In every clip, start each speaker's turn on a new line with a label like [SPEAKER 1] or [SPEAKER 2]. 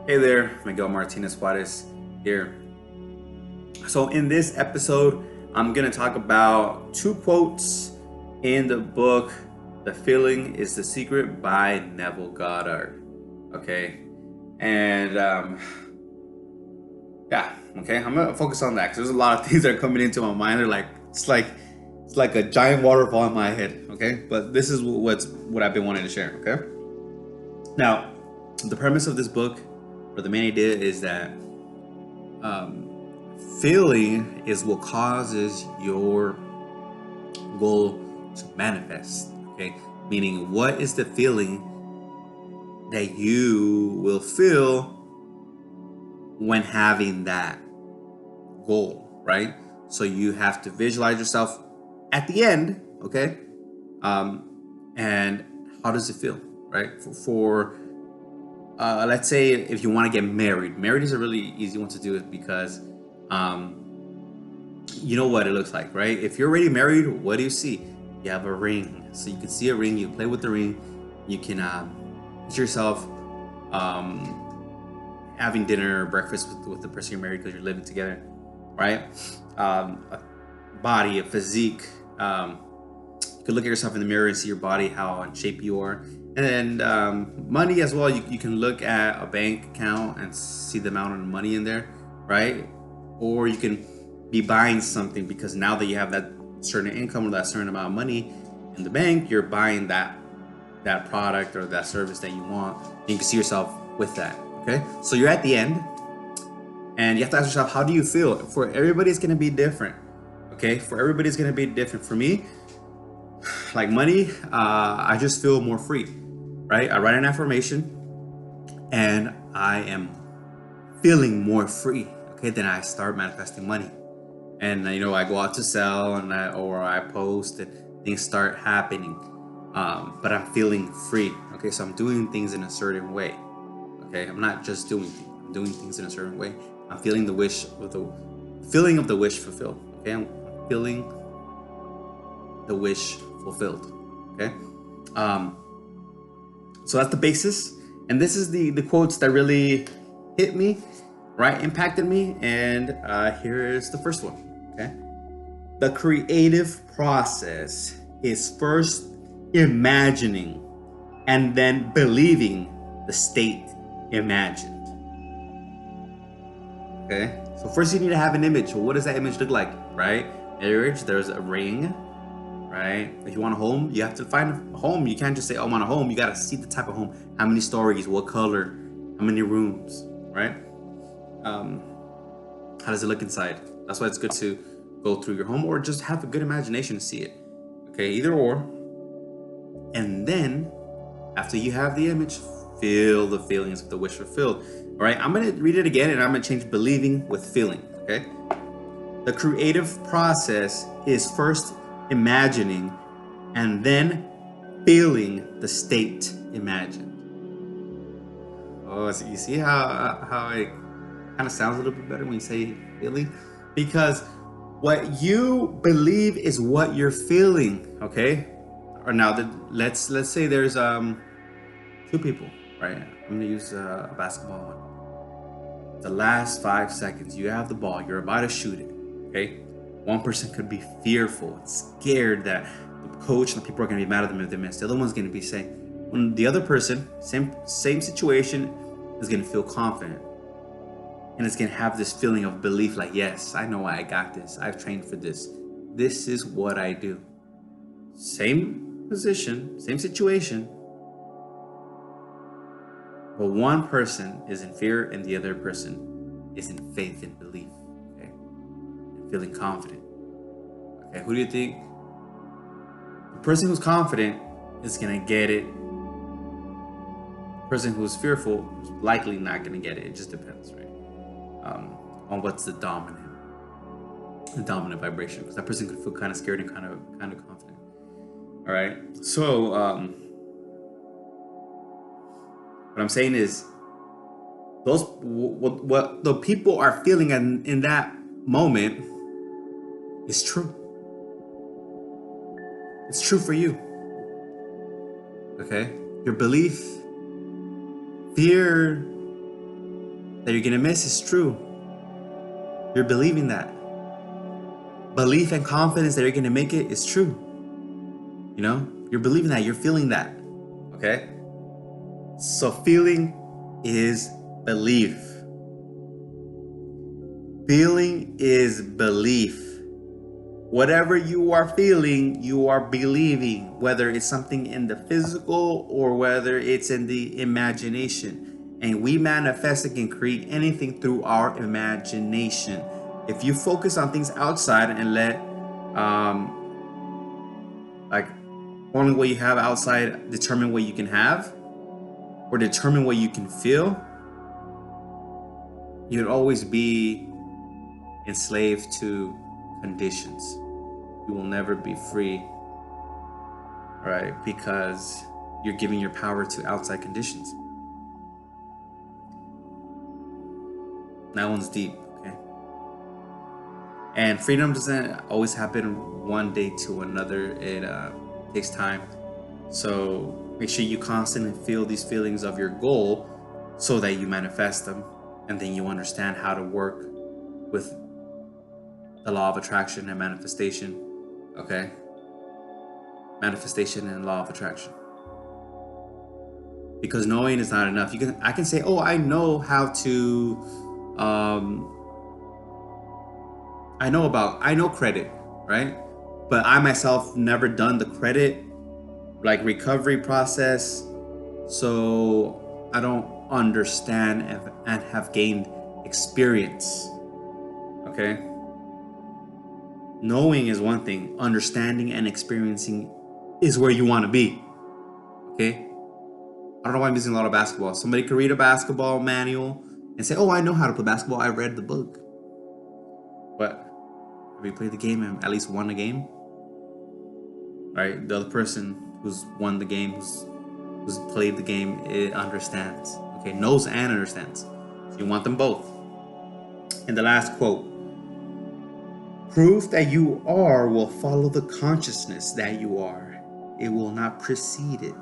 [SPEAKER 1] Hey there, Miguel Martinez Juarez here. So, in this episode, I'm going to talk about two quotes in the book The Feeling is the Secret by Neville Goddard. Okay, and yeah, okay, I'm going to focus on that because there's a lot of things that are coming into my mind. They're like, it's like a giant waterfall in my head. Okay, but this is what I've been wanting to share. Okay, now the premise of this book, or the main idea, is that feeling is what causes your goal to manifest. Okay, meaning what is the feeling that you will feel when having that goal, right? So you have to visualize yourself at the end. Okay, and how does it feel, right? For let's say if you want to get married is a really easy one to do it because you know what it looks like, right? If you're already married, what do you see? You have a ring. So you can see a ring, you play with the ring, you can picture yourself having dinner or breakfast with the person you're married because you're living together, right? A body, a physique. You can look at yourself in the mirror and see your body, how in shape you are. And money as well. You can look at a bank account and see the amount of money in there, right? Or you can be buying something because now that you have that certain income or that certain amount of money in the bank, you're buying that product or that service that you want. And you can see yourself with that. Okay, so you're at the end, and you have to ask yourself, how do you feel? For everybody, it's going to be different. Okay, for everybody, it's going to be different. For me, like money, I just feel more free, right? I write an affirmation and I am feeling more free. Okay, then I start manifesting money, and I go out to sell or I post and things start happening. But I'm feeling free. Okay, so I'm doing things in a certain way. Okay, I'm not just doing things. I'm doing things in a certain way. I'm feeling the feeling of the wish fulfilled. Okay, I'm feeling the wish fulfilled. Okay, so that's the basis, and this is the quotes that really hit me, right? Impacted me, and here's the first one. Okay, the creative process is first imagining and then believing the state imagined. Okay, so first you need to have an image. Well, what does that image look like, right? Marriage, there's a ring, right? If you want a home, you have to find a home. You can't just say, oh, I want a home. You got to see the type of home, how many stories, what color, how many rooms, right? How does it look inside? That's why it's good to go through your home or just have a good imagination to see it. Okay, either or. And then after you have the image, feel the feelings of the wish fulfilled. All right, I'm going to read it again and I'm going to change believing with feeling. Okay, the creative process is first imagining and then feeling the state imagined. Oh, so you see how it kind of sounds a little bit better when you say feeling? Because what you believe is what you're feeling. Okay, or now let's say there's two people, right? I'm gonna use a basketball one. The last 5 seconds, you have the ball, you're about to shoot it. Okay, one person could be fearful and scared that the coach and the people are gonna be mad at them if they miss. The other one's gonna be saying, when the other person, same situation, is gonna feel confident. And it's gonna have this feeling of belief, like, yes, I know I got this. I've trained for this. This is what I do. Same position, same situation, but one person is in fear and the other person is in faith and belief, okay? And feeling confident. Okay, who do you think? The person who's confident is gonna get it. The person who's fearful is likely not gonna get it. It just depends, right? On what's the dominant vibration. Because that person could feel kind of scared and kind of confident. All right. So what I'm saying is, those what the people are feeling in that moment is true. It's true for you. Okay? Your belief, fear, that you're gonna miss is true. You're believing that. Belief and confidence that you're gonna make it is true. You know, you're believing that, you're feeling that. Okay? So feeling is belief. Feeling is belief. Whatever you are feeling, you are believing, whether it's something in the physical or whether it's in the imagination. And we manifest and can create anything through our imagination. If you focus on things outside and let like only what you have outside determine what you can have or determine what you can feel, you'd always be enslaved to conditions. You will never be free, right? Because you're giving your power to outside conditions. That one's deep, okay? And freedom doesn't always happen one day to another. It takes time. So make sure you constantly feel these feelings of your goal so that you manifest them, and then you understand how to work with the law of attraction and manifestation. Okay? Manifestation and law of attraction. Because knowing is not enough. I can say, oh, I know how to I know credit, right? But I myself never done the credit like recovery process, so I don't understand and have gained experience. Okay? Knowing is one thing. Understanding and experiencing is where you want to be. Okay? I don't know why I'm using a lot of basketball. Somebody could read a basketball manual and say, oh, I know how to play basketball. I read the book. But have you played the game and at least won the game? Right? The other person who's won the game, who's played the game, it understands. Okay? Knows and understands. So you want them both. And the last quote. Proof that you are will follow the consciousness that you are. It will not precede it.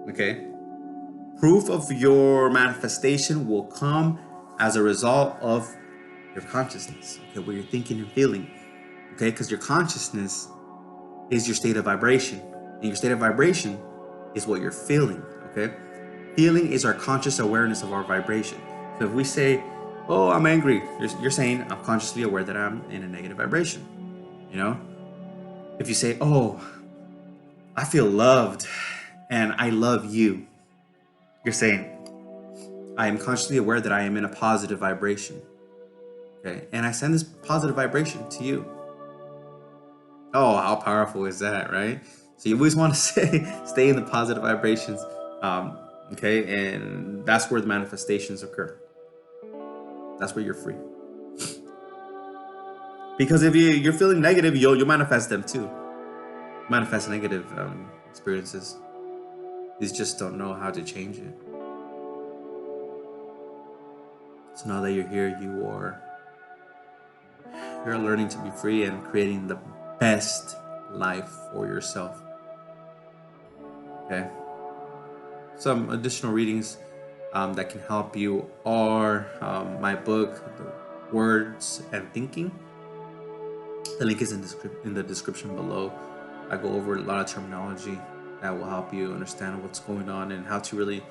[SPEAKER 1] Okay? Proof of your manifestation will come as a result of your consciousness. Okay, what you're thinking and feeling. Okay, because your consciousness is your state of vibration. And your state of vibration is what you're feeling. Okay? Feeling is our conscious awareness of our vibration. So if we say, oh, I'm angry, you're saying I'm consciously aware that I'm in a negative vibration. You know? If you say, oh, I feel loved and I love you, you're saying, I am consciously aware that I am in a positive vibration. Okay? And I send this positive vibration to you. Oh, how powerful is that, right? So you always want to stay in the positive vibrations. Okay? And that's where the manifestations occur. That's where you're free. Because if you're feeling negative, you'll manifest them too. Manifest negative experiences. You just don't know how to change it. So now that you're here, you're learning to be free and creating the best life for yourself. Okay? Some additional readings that can help you are my book, The Words and Thinking. The link is in the description below. I go over a lot of terminology that will help you understand what's going on and how to really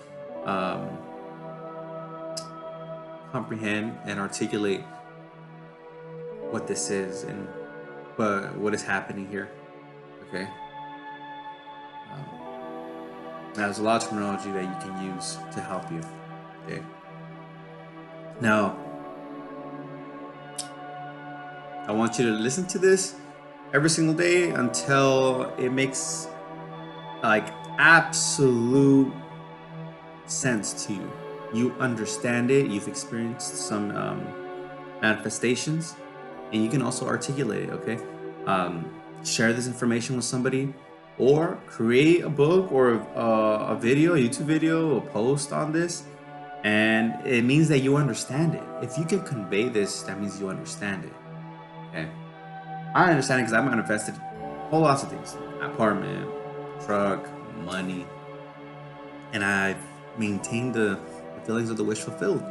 [SPEAKER 1] comprehend and articulate what this is and what is happening here. Okay? There's a lot of terminology that you can use to help you. Okay? Now, I want you to listen to this every single day until it makes like absolute sense to you. You understand it, you've experienced some manifestations, and you can also articulate it, okay? Share this information with somebody, or create a book or a video, a YouTube video, a post on this, and it means that you understand it. If you can convey this, that means you understand it. Okay, I understand it because I manifested whole lots of things: apartment, truck, money, and I've maintained the feelings of the wish fulfilled.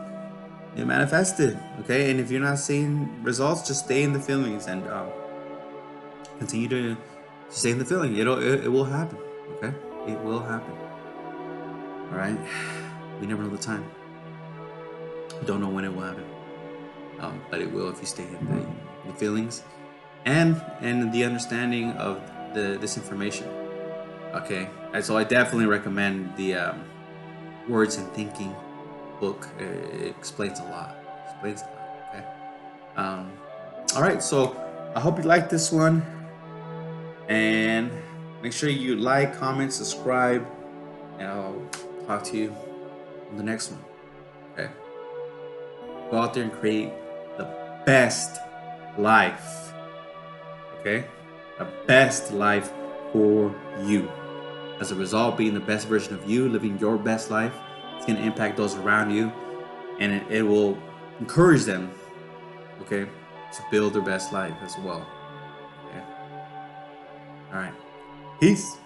[SPEAKER 1] It manifested, okay? And if you're not seeing results, just stay in the feelings and continue to stay in the feeling. It will happen, okay? It will happen. All right? We never know the time. We don't know when it will happen, but it will if you stay in the feelings and the understanding of this information. Okay, and so I definitely recommend the Words and Thinking book. It explains a lot. Okay. All right, so I hope you like this one, and make sure you like, comment, subscribe, and I'll talk to you on the next one. Okay. Go out there and create the best life. Okay, the best life for you. As a result, being the best version of you, living your best life, it's going to impact those around you, and it will encourage them, okay, to build their best life as well. Okay. All right. Peace.